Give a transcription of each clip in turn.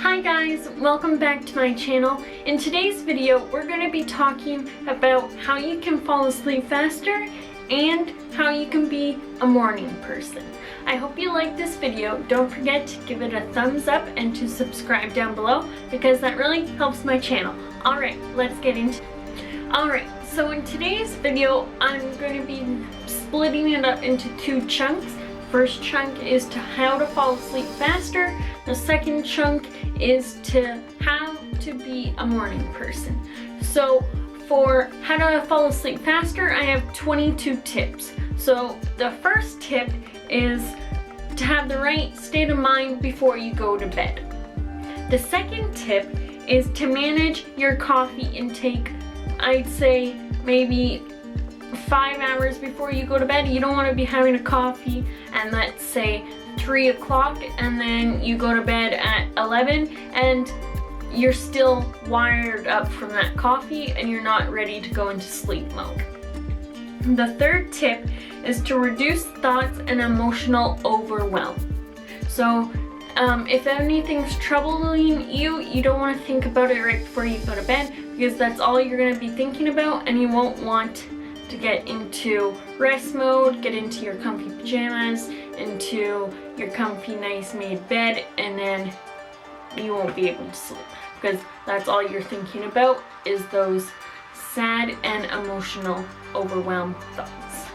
Hi guys, welcome back to my channel. In today's video, we're going to be talking about how you can fall asleep faster and how you can be a morning person. I hope you like this video. Don't forget to give it a thumbs up and to subscribe down below because that really helps my channel. Alright, let's get into it. Alright, so in today's video, I'm going to be splitting it up into two chunks. First chunk is to how to fall asleep faster. The second chunk is to how to be a morning person. So for how to fall asleep faster, I have 22 tips. So the first tip is to have the right state of mind before you go to bed. The second tip is to manage your coffee intake. I'd say maybe 5 hours before you go to bed. You don't want to be having a coffee and let's say 3 o'clock and then you go to bed at 11 and you're still wired up from that coffee and you're not ready to go into sleep mode. The third tip is to reduce thoughts and emotional overwhelm. So if anything's troubling you, you don't want to think about it right before you go to bed because that's all you're going to be thinking about and you won't want to get into rest mode, get into your comfy pajamas, into your comfy nice made bed, and then you won't be able to sleep because that's all you're thinking about is those sad and emotional overwhelmed thoughts.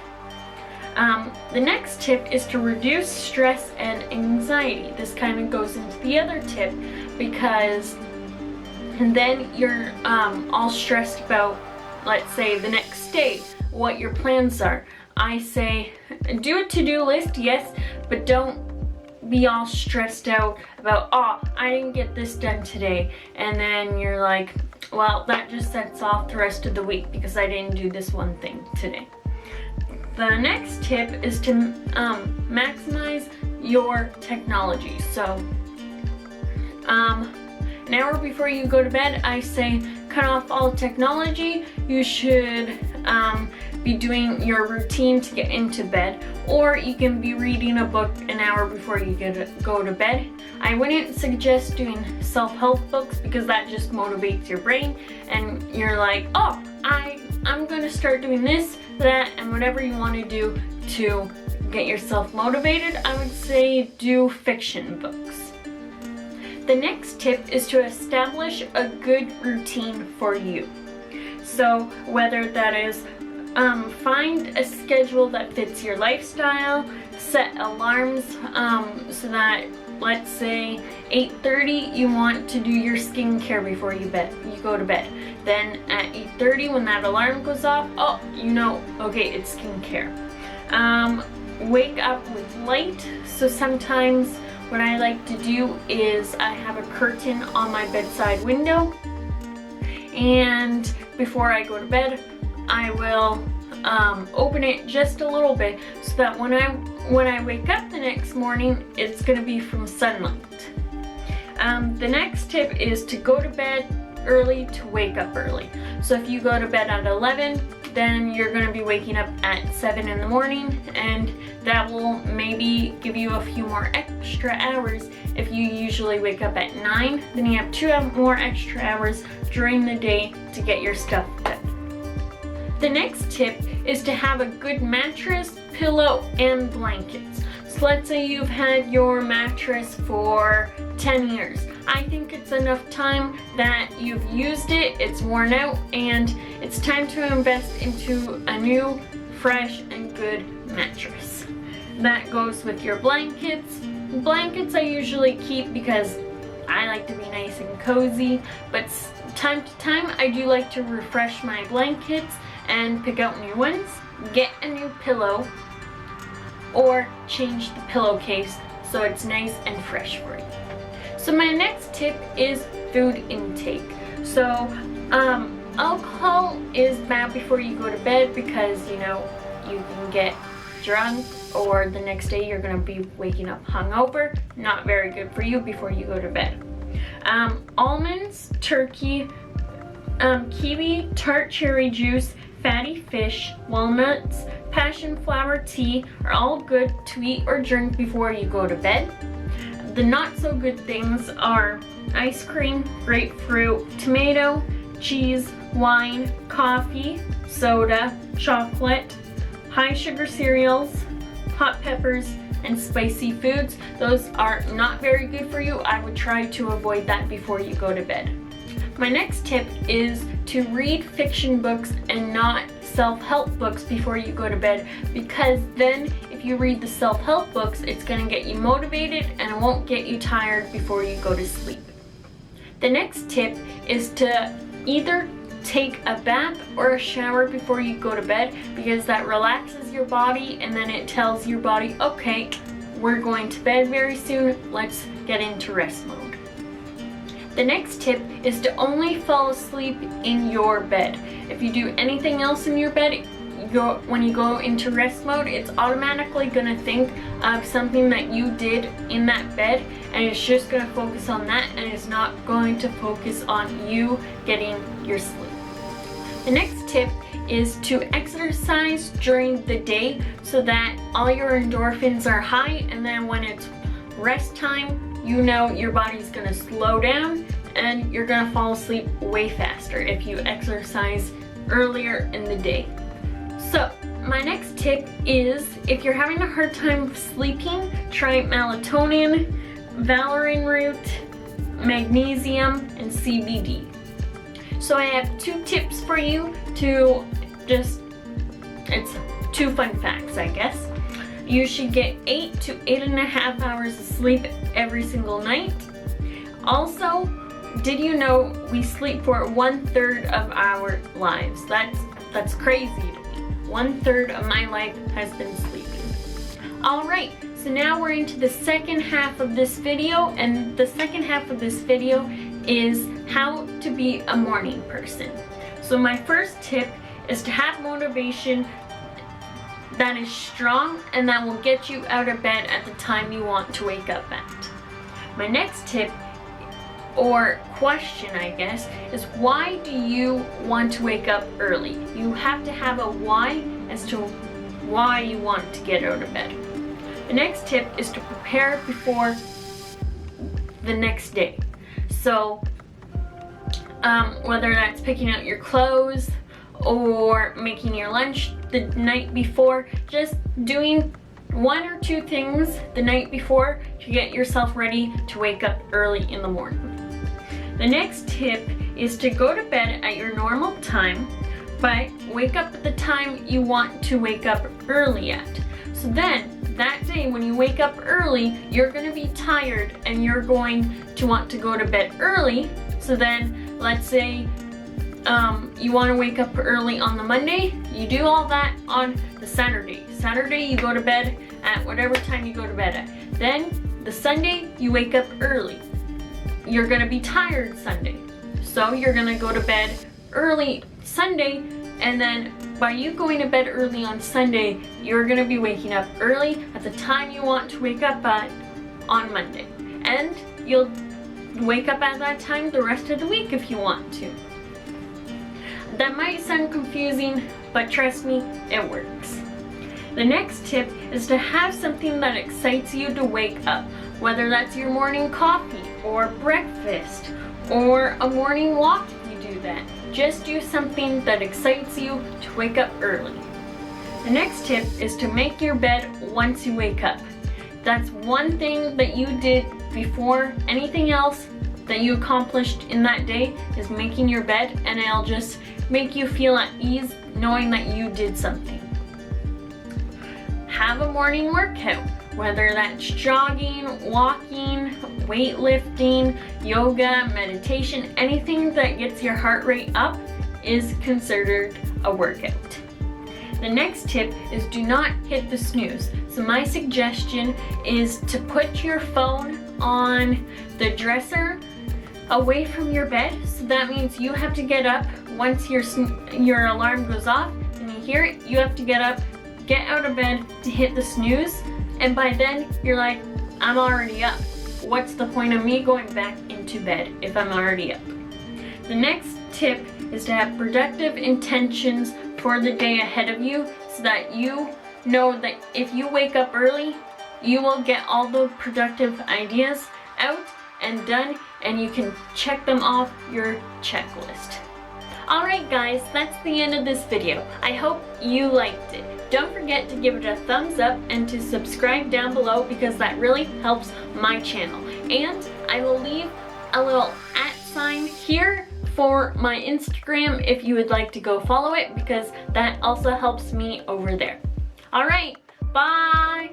The next tip is to reduce stress and anxiety. This kind of goes into the other tip because then you're all stressed about, let's say, the next day, what your plans are. I say do a to-do list, yes, but don't be all stressed out about, oh, I didn't get this done today, and then you're like, well, that just sets off the rest of the week because I didn't do this one thing today. The next tip is to maximize your technology. So an hour before you go to bed, I say cut off all technology. You should be doing your routine to get into bed, or you can be reading a book an hour before you go to bed. I wouldn't suggest doing self-help books because that just motivates your brain and you're like, oh, I'm gonna start doing this, that, and whatever you want to do to get yourself motivated. I would say do fiction books. The next tip is to establish a good routine for you. So whether that is find a schedule that fits your lifestyle, set alarms so that, let's say, 8:30 you want to do your skincare before you go to bed. Then at 8:30 when that alarm goes off, oh, you know, okay, it's skincare. Wake up with light. So sometimes what I like to do is I have a curtain on my bedside window, and before I go to bed I will open it just a little bit so that when I wake up the next morning it's going to be from sunlight. The next tip is to go to bed early to wake up early. So if you go to bed at 11, then you're going to be waking up at 7 in the morning, and that will maybe give you a few more extra hours. If you usually wake up at 9, then you have 2 more extra hours during the day to get your stuff done. The next tip is to have a good mattress, pillow, and blankets. So let's say you've had your mattress for 10 years. I think it's enough time that you've used it, it's worn out, and it's time to invest into a new, fresh, and good mattress. That goes with your blankets. Blankets I usually keep because I like to be nice and cozy, but time to time I do like to refresh my blankets and pick out new ones. Get a new pillow or change the pillowcase so it's nice and fresh for you. So my next tip is food intake. So alcohol is bad before you go to bed because, you know, you can get drunk or the next day you're going to be waking up hungover. Not very good for you before you go to bed. Almonds, turkey, kiwi, tart cherry juice, fatty fish, walnuts, passion flower tea are all good to eat or drink before you go to bed. The not so good things are ice cream, grapefruit, tomato, cheese, wine, coffee, soda, chocolate, high sugar cereals, hot peppers, and spicy foods. Those are not very good for you. I would try to avoid that before you go to bed. My next tip is to read fiction books and not self-help books before you go to bed, because then if you read the self-help books, it's going to get you motivated and it won't get you tired before you go to sleep. The next tip is to either take a bath or a shower before you go to bed, because that relaxes your body and then it tells your body, okay, we're going to bed very soon, let's get into rest mode. The next tip is to only fall asleep in your bed. If you do anything else in your bed, when you go into rest mode, it's automatically going to think of something that you did in that bed, and it's just going to focus on that, and it's not going to focus on you getting your sleep. The next tip is to exercise during the day so that all your endorphins are high, and then when it's rest time, you know your body's going to slow down and you're going to fall asleep way faster if you exercise earlier in the day. So my next tip is, if you're having a hard time sleeping, try melatonin, valerian root, magnesium, and CBD. So I have 2 tips for you it's 2 fun facts, I guess. You should get 8 to 8.5 hours of sleep every single night. Also, did you know we sleep for 1/3 of our lives? That's crazy to me. 1/3 of my life has been sleeping. Alright, so now we're into the second half of this video, and the second half of this video is how to be a morning person. So my first tip is to have motivation that is strong and that will get you out of bed at the time you want to wake up at. My next tip, or question I guess, is why do you want to wake up early? You have to have a why as to why you want to get out of bed. The next tip is to prepare before the next day. So whether that's picking out your clothes or making your lunch the night before, just doing 1 or 2 things the night before to get yourself ready to wake up early in the morning. The next tip is to go to bed at your normal time, but wake up at the time you want to wake up early at. So then that day when you wake up early, you're going to be tired and you're going to want to go to bed early. So then let's say you want to wake up early on the Monday, you do all that on the Saturday. Saturday you go to bed at whatever time you go to bed at. Then the Sunday you wake up early. You're going to be tired Sunday. So you're going to go to bed early Sunday, and then by you going to bed early on Sunday, you're going to be waking up early at the time you want to wake up at on Monday. And you'll wake up at that time the rest of the week if you want to. That might sound confusing, but trust me, it works. The next tip is to have something that excites you to wake up, whether that's your morning coffee or breakfast or a morning walk if you do that. Just do something that excites you to wake up early. The next tip is to make your bed once you wake up. That's one thing that you did before anything else that you accomplished in that day is making your bed, and it'll just make you feel at ease knowing that you did something. Have a morning workout, whether that's jogging, walking, weightlifting, yoga, meditation, anything that gets your heart rate up is considered a workout. The next tip is do not hit the snooze. So my suggestion is to put your phone on the dresser away from your bed. So that means you have to get up once your alarm goes off and you hear it, you have to get up, get out of bed to hit the snooze, and by then you're like, I'm already up. What's the point of me going back into bed if I'm already up? The next tip is to have productive intentions for the day ahead of you, so that you know that if you wake up early, you will get all the productive ideas out and done and you can check them off your checklist. Alright guys, that's the end of this video. I hope you liked it. Don't forget to give it a thumbs up and to subscribe down below because that really helps my channel. And I will leave a little @ here for my Instagram if you would like to go follow it because that also helps me over there. Alright, bye!